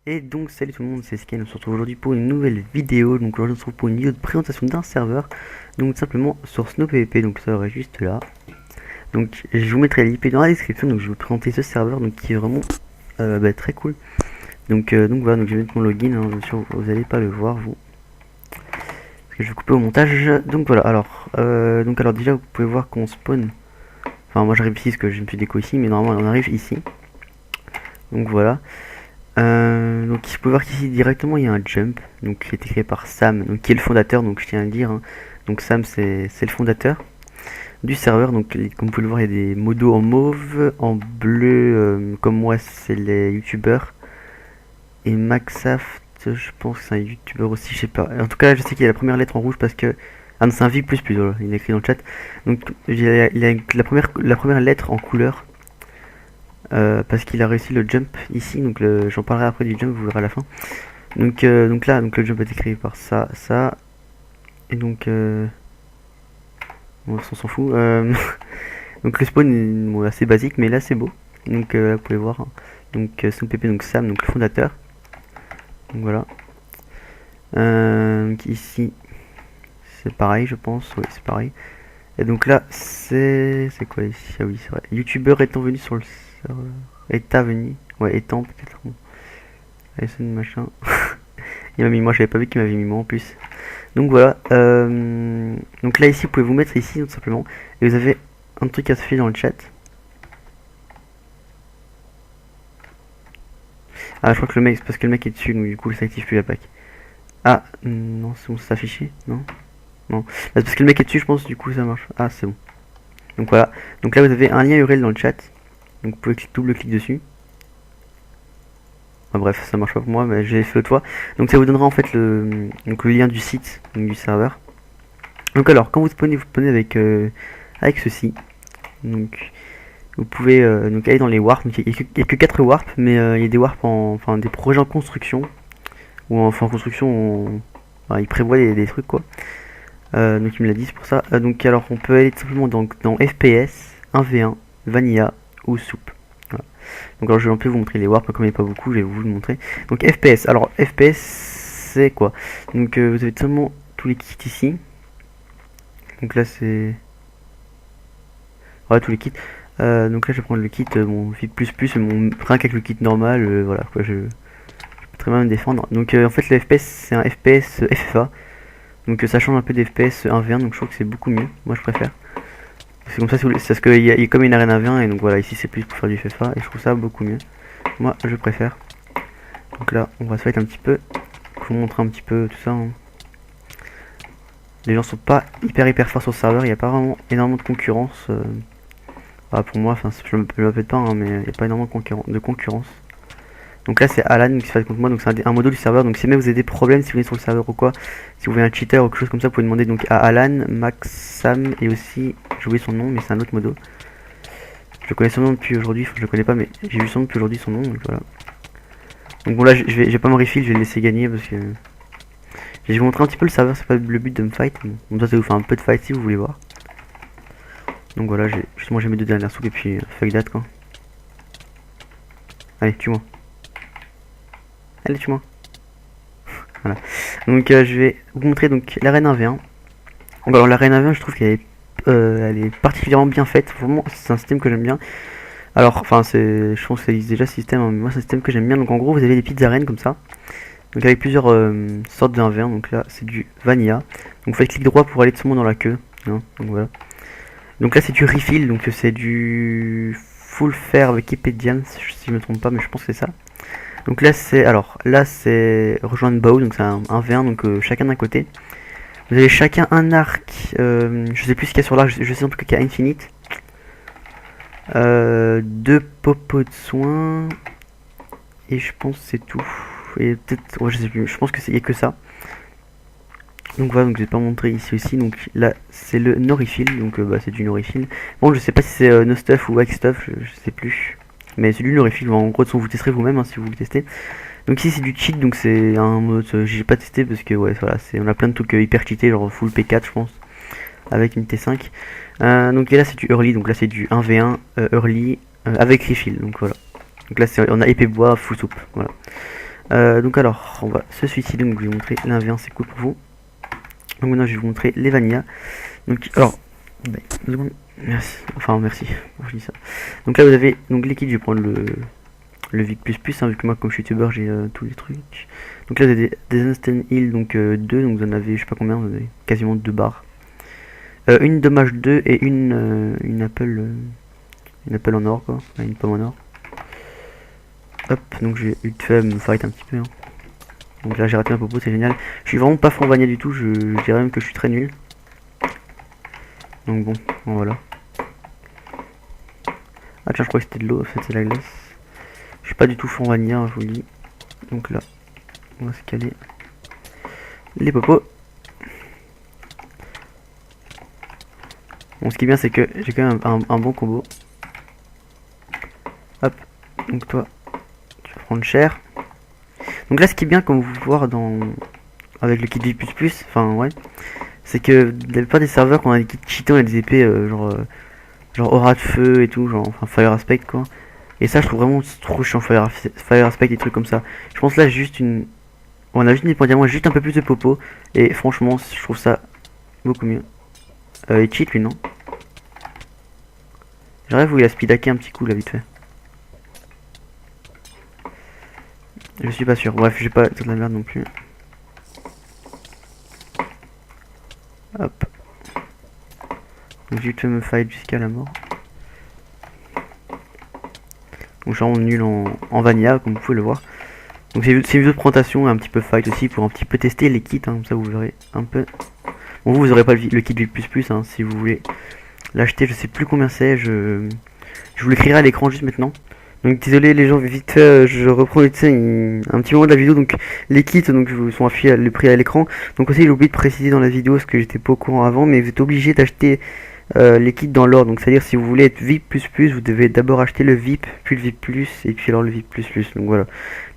Et donc salut tout le monde, c'est Sky, on se retrouve aujourd'hui pour une nouvelle vidéo. Donc aujourd'hui on se retrouve pour une vidéo de présentation d'un serveur. Donc simplement sur SnowPVP, donc ça serait juste là. Donc je vous mettrai l'IP dans la description, donc je vais vous présenter ce serveur donc qui est vraiment très cool. Donc voilà, donc je vais mettre mon login, hein, bien sûr vous allez pas le voir vous. Parce que je vais couper au montage. Donc voilà, alors déjà vous pouvez voir qu'on spawn. Enfin moi j'arrive ici parce que je me suis déco ici, mais normalement on arrive ici. Donc voilà. Donc vous pouvez voir qu'ici directement il y a un jump donc qui a été créé par Sam, donc qui est le fondateur, donc je tiens à le dire, hein. Donc Sam c'est le fondateur du serveur. Donc comme vous pouvez le voir il y a des modos en mauve, en bleu, comme moi c'est les youtubeurs, et Maxaft je pense que c'est un youtubeur aussi, je sais pas, en tout cas je sais qu'il y a la première lettre en rouge parce que ah non c'est un V++, voilà, il est écrit dans le chat. Donc il a la première lettre en couleur, parce qu'il a réussi le jump ici, donc j'en parlerai après du jump, vous verrez à la fin. Donc là, donc le jump a été créé par ça, et donc on s'en fout. Donc le spawn est bon, assez basique, mais là c'est beau. Donc là, vous pouvez voir, hein. Donc SnowPP, donc Sam, donc le fondateur. Donc voilà. Donc ici c'est pareil, je pense, oui c'est pareil. Et donc là c'est quoi ici? Ah oui c'est vrai. YouTubeur étant venu sur le serveur, étant venu, ouais étant peut-être. Bon. Allez, c'est machin. Il m'a mis moi, j'avais pas vu qu'il m'avait mis moi en plus. Donc voilà. Donc là ici, vous pouvez vous mettre ici tout simplement. Et vous avez un truc à se faire dans le chat. Ah, je crois que le mec, c'est parce que le mec est dessus, donc du coup, ça active plus la plaque. Ah, non, c'est bon, ça s'affiche. Non, non. Bah, c'est parce que le mec est dessus, je pense, du coup, ça marche. Ah, c'est bon. Donc voilà. Donc là, vous avez un lien URL dans le chat. Donc vous pouvez double-clic dessus. Enfin, bref, ça marche pas pour moi, mais j'ai fait le toit. Donc ça vous donnera en fait le lien du site, donc du serveur. Donc alors, quand vous spawnez avec ceci. Donc vous pouvez donc aller dans les warps. Donc, il n'y a que 4 warps, mais il y a des warps enfin des projets en construction. Ou enfin en construction, enfin, ils prévoient des trucs quoi. Donc il me l'a dit, c'est pour ça. Donc alors on peut aller tout simplement dans FPS, 1v1, Vanilla ou Soup. Voilà. Donc alors je vais un peu vous montrer les warps, comme il n'y a pas beaucoup, je vais vous le montrer. Donc FPS, alors FPS c'est quoi? Donc vous avez seulement tous les kits ici. Donc là c'est... Ouais, tous les kits. Donc là je vais prendre le kit, mon fit mon rien qu'avec le kit normal, voilà quoi, je peux très bien me défendre. Donc en fait le FPS c'est un FPS FFA. Donc ça change un peu des FPS 1v1, donc je trouve que c'est beaucoup mieux, moi je préfère. C'est comme ça, c'est parce qu'il y a comme une arène 1v1, et donc voilà, ici c'est plus pour faire du FFA, et je trouve ça beaucoup mieux. Moi je préfère. Donc là on va se fight un petit peu, je vous montrer un petit peu tout ça, hein. Les gens sont pas hyper forts sur le serveur, il n'y a pas vraiment énormément de concurrence. Pour moi, enfin je me répète pas, hein, mais il n'y a pas énormément de concurrence. Donc là c'est Alan qui se fait contre moi, donc c'est un modo du serveur. Donc si même vous avez des problèmes, si vous venez sur le serveur ou quoi, si vous voyez un cheater ou quelque chose comme ça, vous pouvez demander donc à Alan, Max, Sam, et aussi, j'ai oublié son nom, mais c'est un autre modo. Je connais son nom depuis aujourd'hui, enfin je le connais pas, mais j'ai vu son nom depuis aujourd'hui, son nom, donc voilà. Donc bon là je vais pas me refill, je vais le laisser gagner parce que... Je vais vous montrer un petit peu le serveur, c'est pas le but de me fight, bon ça va vous faire un peu de fight si vous voulez voir. Donc voilà, justement j'ai mes deux dernières soupes et puis fuck that quoi. Allez, tue-moi. Allez, tue-moi. Voilà. Donc je vais vous montrer donc l'arène 1v1. Donc alors l'arène 1v1 je trouve qu'elle est, elle est particulièrement bien faite. Vraiment c'est un système que j'aime bien. Alors enfin je pense que ça existe déjà ce système, hein, mais moi c'est un système que j'aime bien. Donc en gros vous avez des petites arènes comme ça. Donc avec plusieurs sortes de 1v1. Donc là c'est du vanilla. Donc vous faites clic droit pour aller tout simplement dans la queue, hein. Donc voilà. Donc là c'est du refill. Donc c'est du full fair avec Epedian si je me trompe pas, mais je pense que c'est ça. Donc là c'est rejoindre Bow, donc c'est un V1, donc chacun d'un côté. Vous avez chacun un arc, je sais plus ce qu'il y a sur l'arc, je sais en tout cas qu'il y a Infinite. Deux popos de soins, et je pense que c'est tout. Et peut-être, ouais, je sais plus, je pense qu'il y a que ça. Donc voilà, donc je vais pas montrer ici aussi. Donc là c'est le Norifill, donc c'est du Norifill. Bon, je sais pas si c'est No Stuff ou Wax Stuff, je sais plus. Mais c'est du Norifill, en gros vous testerez vous-même, hein, si vous le testez. Donc ici c'est du cheat, donc c'est un mode j'ai pas testé parce que ouais voilà, on a plein de trucs hyper cheatés, genre full P4 je pense, avec une T5. Donc et là c'est du early, donc là c'est du 1v1 early avec refill, donc voilà. Donc là on a épée bois full soupe, voilà. Donc alors, on va se suicider, donc je vais vous montrer l'A1V1, c'est cool pour vous. Donc maintenant je vais vous montrer les vanilla. Donc alors, bah, 2 secondes, merci, enfin merci, je dis ça. Donc là vous avez donc les kits, je vais prendre le Vic++, hein, vu que moi comme je suis youtubeur j'ai tous les trucs. Donc là vous avez des instant heal, donc 2, donc vous en avez je sais pas combien, vous avez quasiment 2 barres. Une dommage 2 et une apple en or quoi, une pomme en or. Hop, donc j'ai eu de fait me fight un petit peu. Hein. Donc là j'ai raté un popo, c'est génial. Je suis vraiment pas fond vanilla du tout, je dirais même que je suis très nul. Donc bon, voilà. Ah tiens, je crois que c'était de l'eau, en fait c'est la glace. Je suis pas du tout fond vanilla, hein, je vous le dis. Donc là, on va se caler les popos. Bon, ce qui est bien c'est que j'ai quand même un bon combo. Hop, donc toi, tu vas prendre cher. Donc là ce qui est bien comme vous pouvez voir avec le kit V++, enfin ouais, c'est que la plupart des serveurs quand on a des kits cheatants et des épées genre aura de feu et tout, genre enfin fire aspect quoi. Et ça je trouve vraiment trop chiant fire aspect et trucs comme ça. Je pense là juste on a juste une diamant, juste un peu plus de popo et franchement je trouve ça beaucoup mieux. Il cheat lui non? J'aurais voulu la speed hacker un petit coup là vite fait. Je suis pas sûr, bref j'ai pas toute la merde non plus. Hop. Donc j'ai fait me fight jusqu'à la mort. Donc je suis vraiment nul en vanilla comme vous pouvez le voir. Donc c'est une vidéo de présentation, un petit peu fight aussi pour un petit peu tester les kits, hein, comme ça vous verrez un peu. Bon vous aurez pas le kit V++, hein, si vous voulez l'acheter, je sais plus combien c'est, je vous l'écrirai à l'écran juste maintenant. Donc désolé les gens, vite fait, je reprends un petit moment de la vidéo. Donc les kits donc sont affichés le prix à l'écran. Donc aussi j'ai oublié de préciser dans la vidéo ce que j'étais pas au courant avant, mais vous êtes obligé d'acheter les kits dans l'ordre. Donc c'est à dire si vous voulez être VIP++, vous devez d'abord acheter le VIP, puis le VIP+, et puis alors le VIP++. Donc voilà.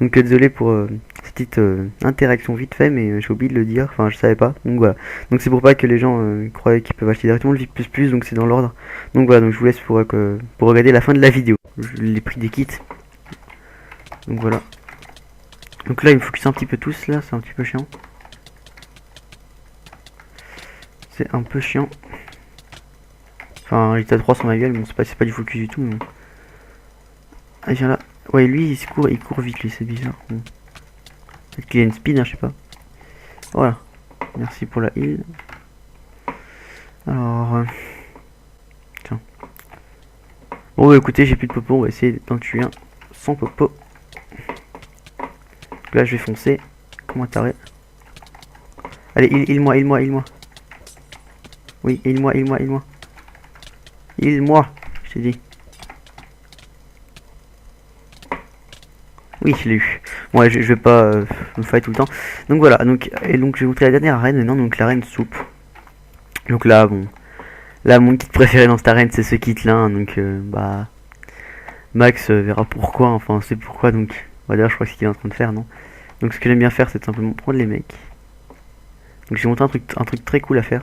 Donc désolé pour cette petite interaction vite fait, mais j'ai oublié de le dire, enfin je savais pas. Donc voilà. Donc c'est pour pas que les gens croient qu'ils peuvent acheter directement le VIP++, donc c'est dans l'ordre. Donc voilà, donc je vous laisse pour regarder la fin de la vidéo. Les prix des kits. Donc voilà. Donc là il me focus un petit peu tous là, c'est un petit peu chiant. C'est un peu chiant. Enfin, il était à 3 sur ma gueule, bon, c'est pas du focus du tout. Mais bon. Ah, il vient là. Ouais, lui, il court vite, lui, c'est bizarre. Bon. Peut-être qu'il a une speed, hein, je sais pas. Voilà. Merci pour la heal. Alors. Tiens. Bon, bah, écoutez, j'ai plus de popo, on va essayer d'en tuer un sans popo. Donc là, je vais foncer. Comment taré. Allez, heal-moi. Oui, heal-moi. Heal-moi, je t'ai dit. Oui, je l'ai eu. Bon, ouais, je vais pas me fight tout le temps. Donc voilà, donc je vais vous montrer la dernière arène maintenant, donc l'arène soupe. Donc là, bon. Là, mon kit préféré dans cette arène, c'est ce kit-là. Hein, donc, bah. Max verra pourquoi, enfin, c'est pourquoi, donc. Bah, d'ailleurs, je crois que c'est ce qu'il est en train de faire, non? Donc, ce que j'aime bien faire, c'est simplement prendre les mecs. Donc, j'ai montré un truc très cool à faire.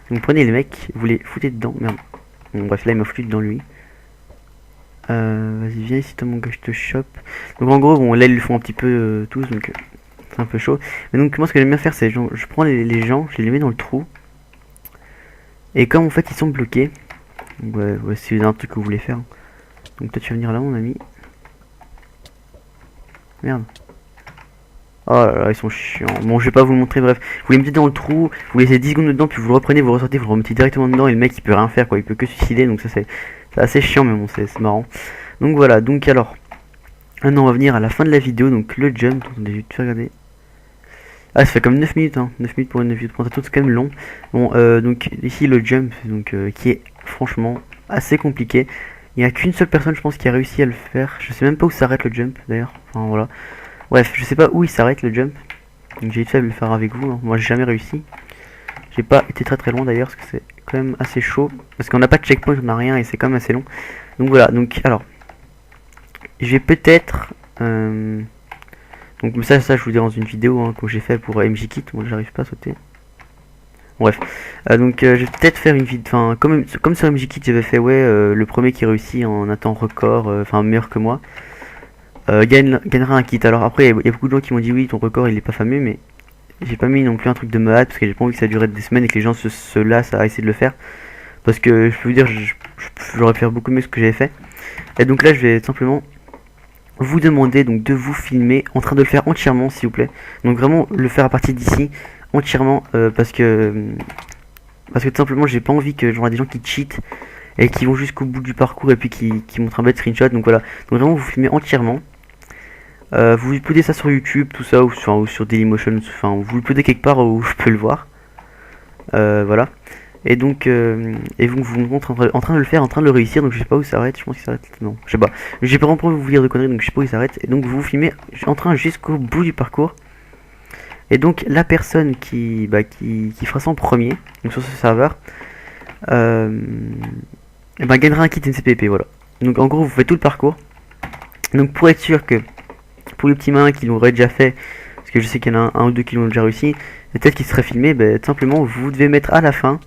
Donc, prenez les mecs, vous les foutez dedans. Merde. Bon, bref, là, il m'a foutu dedans lui. Vas-y, viens ici, toi, mon gars, je te chope. Donc, en gros, bon, là, ils le font un petit peu tous, donc c'est un peu chaud. Mais donc, moi, ce que j'aime bien faire, c'est je prends les gens, je les mets dans le trou. Et comme en fait, ils sont bloqués. Ouais, c'est un truc que vous voulez faire. Donc, toi, tu vas venir là, mon ami. Merde. Oh là là, ils sont chiants. Bon, je vais pas vous le montrer, bref. Vous les mettez dans le trou, vous laissez 10 secondes dedans, puis vous le reprenez, vous ressortez, vous le remettez directement dedans, et le mec il peut rien faire quoi, il peut que suicider, donc ça c'est assez chiant, mais bon, c'est marrant. Donc voilà, donc alors. Maintenant on va venir à la fin de la vidéo, donc le jump, attendez, je vais te faire regarder. Ah, ça fait comme 9 minutes, hein. 9 minutes pour une vidéo de présentation, c'est quand même long. Bon, donc ici le jump, donc qui est franchement assez compliqué. Il n'y a qu'une seule personne, je pense, qui a réussi à le faire. Je sais même pas où s'arrête le jump d'ailleurs. Enfin voilà. Bref, je sais pas où il s'arrête le jump. Donc j'ai essayé de le faire avec vous. Hein. Moi j'ai jamais réussi. J'ai pas été très loin d'ailleurs parce que c'est quand même assez chaud. Parce qu'on n'a pas de checkpoint, on n'a rien et c'est quand même assez long. Donc voilà, donc alors. Je vais peut-être. Donc ça je vous dis dans une vidéo hein, que j'ai fait pour MJKit. Moi j'arrive pas à sauter. Bref, donc je vais peut-être faire une vidéo, enfin comme sur MJKit j'avais fait ouais le premier qui réussit en un temps record, enfin meilleur que moi. gagnera un kit. Alors après, il y a beaucoup de gens qui m'ont dit oui, ton record il est pas fameux, mais j'ai pas mis non plus un truc de malade parce que j'ai pas envie que ça dure des semaines et que les gens se lassent à essayer de le faire. Parce que je peux vous dire, j'aurais pu faire beaucoup mieux ce que j'avais fait. Et donc là, je vais simplement vous demander donc de vous filmer en train de le faire entièrement, s'il vous plaît. Donc vraiment le faire à partir d'ici entièrement parce que tout simplement j'ai pas envie que genre des gens qui cheatent et qui vont jusqu'au bout du parcours et puis qui montrent un bête screenshot. Donc voilà, donc vraiment vous filmez entièrement. Vous uploadez ça sur YouTube, tout ça, ou sur Dailymotion, enfin vous uploadez quelque part où je peux le voir. Voilà. Et donc, et vous montre en train de le faire, en train de le réussir. Donc je sais pas où ça s'arrête, je pense qu'il s'arrête. Non, je sais pas. J'ai pas vraiment vous dire de conneries, donc je sais pas où il s'arrête. Et donc vous vous filmez en train jusqu'au bout du parcours. Et donc la personne qui fera ça en premier, donc sur ce serveur, gagnera un kit NCPP, voilà. Donc en gros vous faites tout le parcours. Donc pour être sûr que pour les petits mains qui l'auraient déjà fait, parce que je sais qu'il y en a un ou deux qui l'ont déjà réussi, et peut-être qu'ils seraient filmés, tout simplement vous devez mettre à la fin,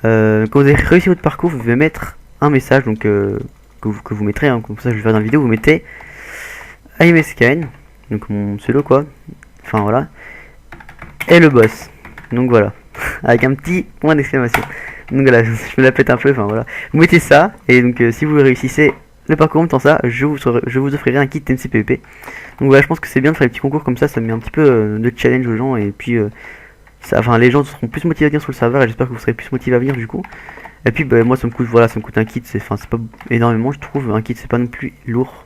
quand vous avez réussi votre parcours, vous devez mettre un message donc que vous mettrez, hein, comme ça je vais faire dans la vidéo, vous mettez IMSKN, donc mon pseudo quoi, enfin voilà, et le boss, donc voilà, avec un petit point d'exclamation. Donc voilà, je me la pète un peu, enfin voilà. Vous mettez ça, et donc si vous réussissez le parcours en même temps ça, je vous offrirai un kit NCPP. Donc voilà, je pense que c'est bien de faire des petits concours comme ça met un petit peu de challenge aux gens, et puis les gens seront plus motivés à venir sur le serveur, et j'espère que vous serez plus motivés à venir du coup. Et puis moi ça me coûte, voilà, ça me coûte un kit, c'est pas énormément je trouve, un kit c'est pas non plus lourd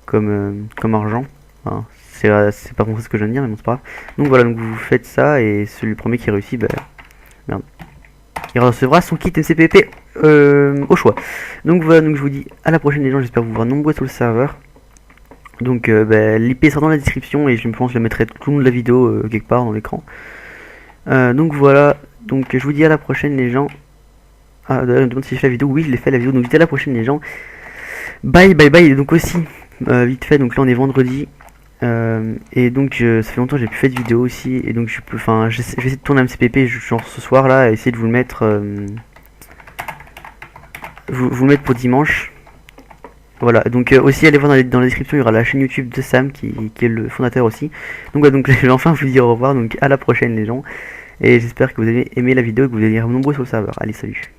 comme argent. Enfin, c'est pas ce que je viens de dire, mais bon c'est pas grave. Donc voilà, donc vous faites ça, et celui premier qui réussit, merde, il recevra son kit NCPP au choix. Donc voilà, donc je vous dis à la prochaine les gens, j'espère vous voir nombreux sur le serveur. Donc l'IP sera dans la description, et je pense que je le mettrai tout le long de la vidéo quelque part dans l'écran. Donc voilà, donc je vous dis à la prochaine les gens. Ah d'ailleurs, je me demande si j'ai fait la vidéo, oui je l'ai fait la vidéo, donc je vous dis à la prochaine les gens. Bye bye bye. Et donc aussi, vite fait, donc là on est vendredi. Et donc ça fait longtemps que j'ai plus fait de vidéo aussi, et donc je vais essayer de tourner un MCPP genre ce soir là, et essayer de vous le mettre vous le mettre pour dimanche. Voilà, donc aussi allez voir dans la description, il y aura la chaîne YouTube de Sam qui est le fondateur aussi. Donc voilà, donc je vais enfin vous dire au revoir, donc à la prochaine les gens, et j'espère que vous avez aimé la vidéo et que vous allez venir nombreux sur le serveur. Allez, salut.